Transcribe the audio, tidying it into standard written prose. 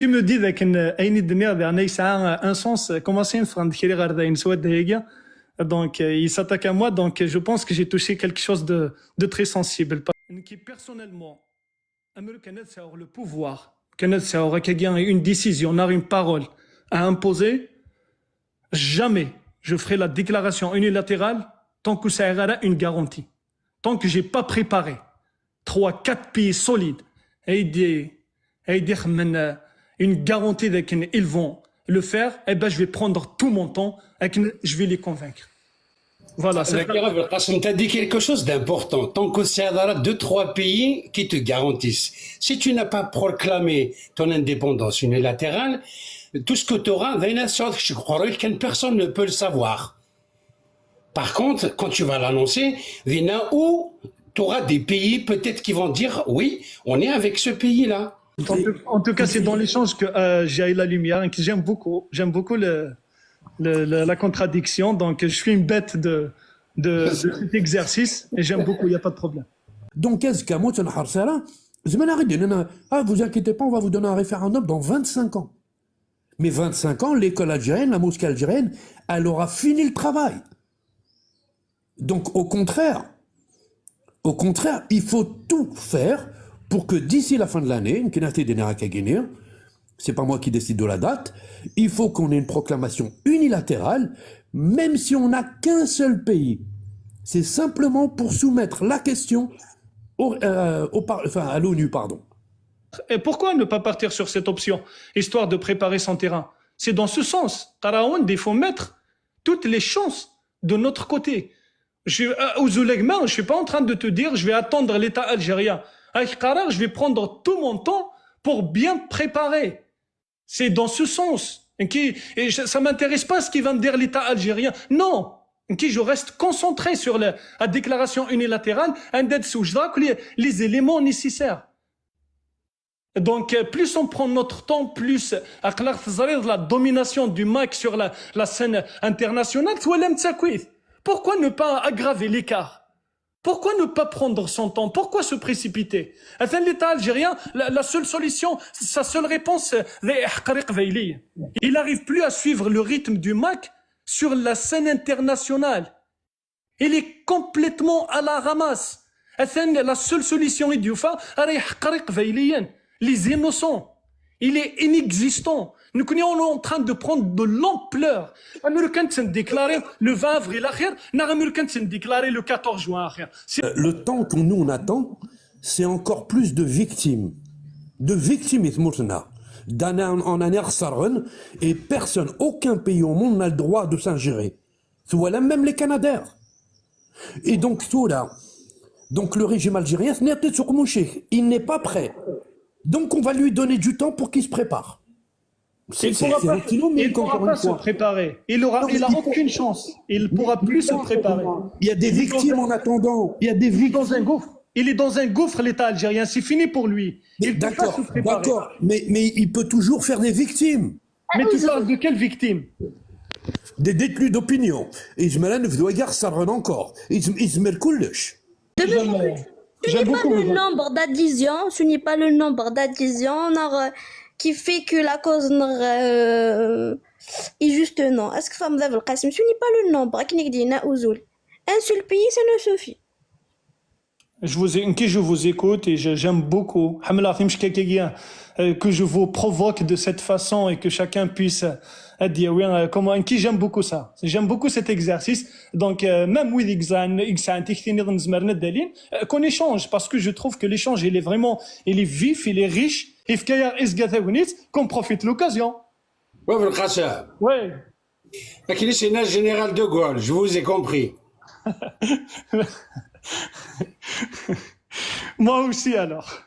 Tu me dis un sens, comment c'est une donc il s'attaque à moi, donc je pense que j'ai touché quelque chose de très sensible. Qui personnellement, le pouvoir, une décision, une parole à imposer, jamais je ferai la déclaration unilatérale tant que ça aura une garantie. Tant que j'ai pas préparé 3-4 pays solides et une garantie qu'ils vont le faire, eh ben je vais prendre tout mon temps et je vais les convaincre. Voilà. Tu as dit quelque chose d'important. Tant que c'est 2-3 pays qui te garantissent. Si tu n'as pas proclamé ton indépendance unilatérale, tout ce que tu auras, je crois que personne ne peut le savoir. Par contre, quand tu vas l'annoncer, où tu auras des pays peut-être qui vont dire oui, on est avec ce pays-là. En tout cas, c'est dans l'échange que j'ai eu la lumière et que j'aime beaucoup. J'aime beaucoup la contradiction. Donc, je suis une bête de cet exercice et j'aime beaucoup, il n'y a pas de problème. Donc, qu'est-ce qu'à moi, vous inquiétez pas, on va vous donner un référendum dans 25 ans. Mais 25 ans, l'école algérienne, la mosquée algérienne, elle aura fini le travail. Donc, au contraire, il faut tout faire pour que d'ici la fin de l'année, c'est pas moi qui décide de la date, il faut qu'on ait une proclamation unilatérale, même si on n'a qu'un seul pays. C'est simplement pour soumettre la question à l'ONU, pardon. Et pourquoi ne pas partir sur cette option, histoire de préparer son terrain? C'est dans ce sens. Il faut mettre toutes les chances de notre côté. Je ne suis pas en train de te dire je vais attendre l'État algérien. Avec Qarar, je vais prendre tout mon temps pour bien préparer. C'est dans ce sens. Et ça ne m'intéresse pas ce qu'il va me dire l'État algérien. Non. Je reste concentré sur la déclaration unilatérale, les éléments nécessaires. Donc, plus on prend notre temps, plus la domination du MAC sur la scène internationale, pourquoi ne pas aggraver l'écart? Pourquoi ne pas prendre son temps? Pourquoi se précipiter? L'État algérien, la seule solution, sa seule réponse, il n'arrive plus à suivre le rythme du MAC sur la scène internationale. Il est complètement à la ramasse. La seule solution est les innocents. Il est inexistant. Nous sommes en train de prendre de l'ampleur. Américains se déclaré le 20 avril, Américains se déclaré le 14 juin. Le temps que nous on attend, c'est encore plus de victimes. De victimisme. En année et personne, aucun pays au monde n'a le droit de s'ingérer. Voilà, même les Canadiens. Et donc, tout là. Donc, le régime algérien, il n'est pas prêt. Donc, on va lui donner du temps pour qu'il se prépare. Il ne pourra pas se préparer. Il n'a aucune chance. Il ne pourra plus se préparer. Il y a des victimes en attendant. Il y a des victimes. Il est dans un gouffre, l'État algérien. C'est fini pour lui. D'accord, mais il peut toujours faire des victimes. Mais tu parles de quelles victimes? Des détenus d'opinion. Ismaël Fdouagar s'arrête encore. Ismaël Koulesh. Ce n'est pas le nombre d'adhésions, qui fait que la cause est juste non. Est-ce que ça me lève le qasim? Ce n'est pas le nombre. Un seul pays, ça ne suffit. Je vous écoute et j'aime beaucoup que je vous provoque de cette façon et que chacun puisse dire j'aime beaucoup ça. J'aime beaucoup cet exercice. Donc même qu'on échange parce que je trouve que l'échange il est vif, il est riche. Qu'on profite de l'occasion. Oui, vous le crassez. Oui. C'est le général de Gaulle, je vous ai compris. Moi aussi alors.